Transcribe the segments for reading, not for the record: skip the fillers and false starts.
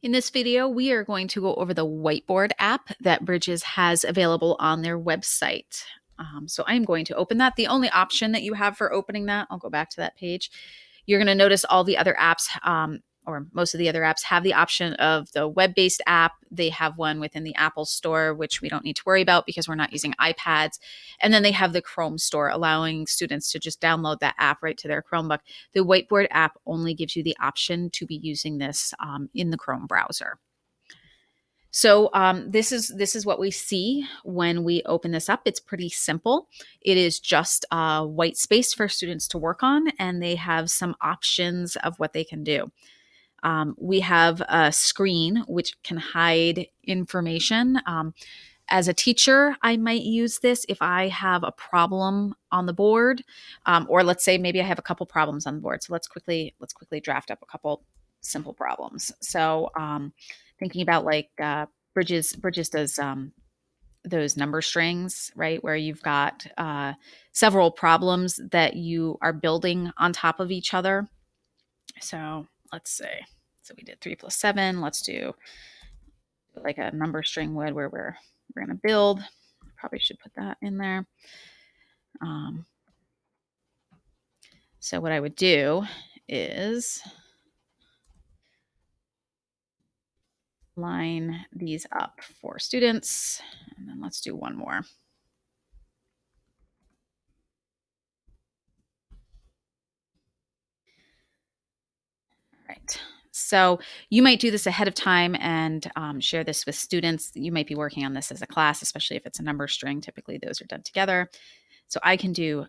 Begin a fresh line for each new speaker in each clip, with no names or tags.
In this video, we are going to go over the Whiteboard app that Bridges has available on their website. So I'm going to open that. The only option that you have for opening that, I'll go back to that page. You're going to notice all the other apps, or most of the other apps, have the option of the web-based app. They have one within the Apple Store, which we don't need to worry about because we're not using iPads. And then they have the Chrome Store, allowing students to just download that app right to their Chromebook. The Whiteboard app only gives you the option to be using this in the Chrome browser. So this is what we see when we open this up. It's pretty simple. It is just a white space for students to work on, and they have some options of what they can do. We have a screen which can hide information. As a teacher, I might use this if I have a problem on the board, or let's say maybe I have a couple problems on the board. So let's quickly draft up a couple simple problems. So thinking about like Bridges does those number strings, right, where you've got several problems that you are building on top of each other. So let's say, so we did 3 plus 7. Let's do like a number string would where we're going to build. Probably should put that in there. So what I would do is line these up for students, and then let's do one more. All right. So you might do this ahead of time and share this with students. You might be working on this as a class, especially if it's a number string. Typically, those are done together. So I can do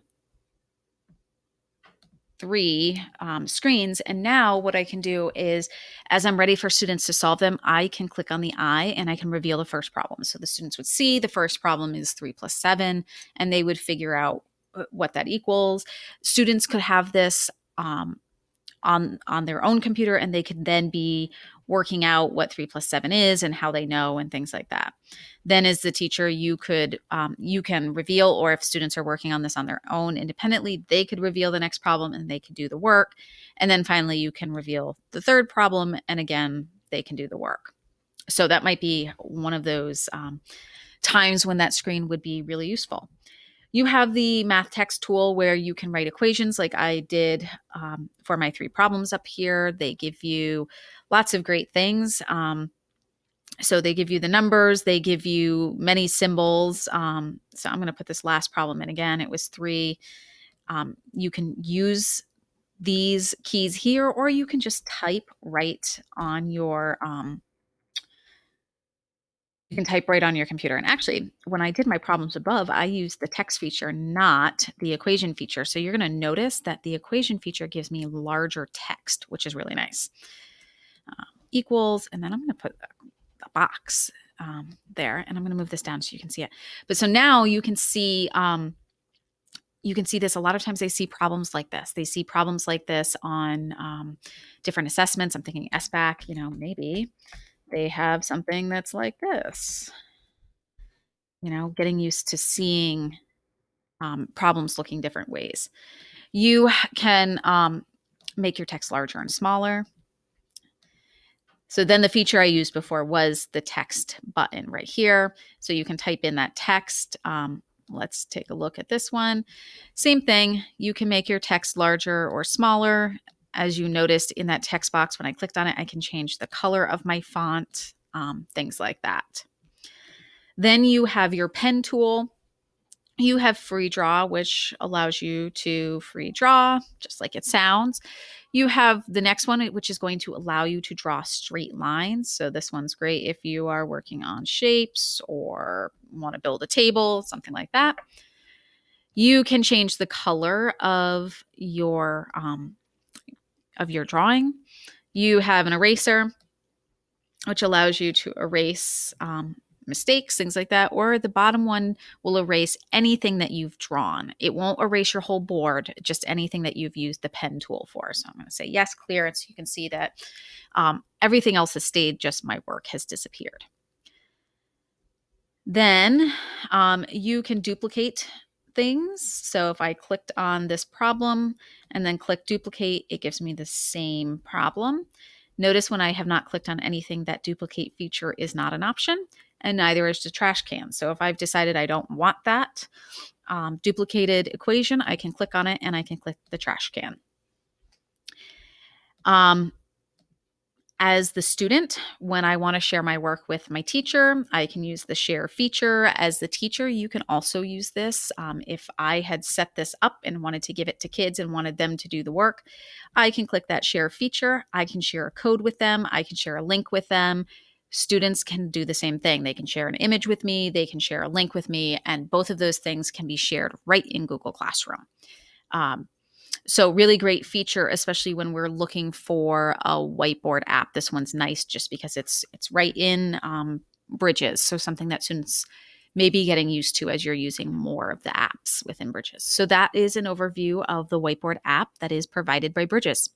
3 screens. And now what I can do is, as I'm ready for students to solve them, I can click on the eye and I can reveal the first problem. So the students would see the first problem is 3 plus 7, and they would figure out what that equals. Students could have this on their own computer, and they could then be working out what 3 plus 7 is and how they know and things like that. Then as the teacher, you can reveal, or if students are working on this on their own independently, they could reveal the next problem and they could do the work. And then finally, you can reveal the third problem, and again, they can do the work. So that might be one of those times when that screen would be really useful. You have the math text tool where you can write equations like I did for my 3 problems up here. They give you lots of great things. So they give you the numbers, they give you many symbols. So I'm going to put this last problem in again. It was 3. You can use these keys here, or you can just type right on your you can type right on your computer. And actually, when I did my problems above, I used the text feature, not the equation feature. So you're going to notice that the equation feature gives me larger text, which is really nice. Equals, and then I'm going to put a box there, and I'm going to move this down so you can see it. But so now you can see this. A lot of times they see problems like this. They see problems like this on different assessments. I'm thinking SBAC, maybe they have something that's like this, getting used to seeing problems looking different ways. You can make your text larger and smaller. So then the feature I used before was the text button right here. So you can type in that text. Let's take a look at this one. Same thing. You can make your text larger or smaller. As you noticed in that text box, when I clicked on it, I can change the color of my font, things like that. Then you have your pen tool. You have free draw, which allows you to free draw, just like it sounds. You have the next one, which is going to allow you to draw straight lines. So this one's great if you are working on shapes or want to build a table, something like that. You can change the color of your drawing. You have an eraser, which allows you to erase mistakes, things like that. Or the bottom one will erase anything that you've drawn. It won't erase your whole board, just anything that you've used the pen tool for. So I'm going to say yes, clear. And so you can see that everything else has stayed, just my work has disappeared. Then you can duplicate things. So if I clicked on this problem and then click duplicate, it gives me the same problem. Notice when I have not clicked on anything, that duplicate feature is not an option, and neither is the trash can. So if I've decided I don't want that duplicated equation, I can click on it and I can click the trash can. As the student, when I want to share my work with my teacher, I can use the share feature. As the teacher, you can also use this. If I had set this up and wanted to give it to kids and wanted them to do the work, I can click that share feature. I can share a code with them. I can share a link with them. Students can do the same thing. They can share an image with me. They can share a link with me. And both of those things can be shared right in Google Classroom. So really great feature, especially when we're looking for a whiteboard app. This one's nice just because it's right in Bridges. So something that students may be getting used to as you're using more of the apps within Bridges. So that is an overview of the whiteboard app that is provided by Bridges.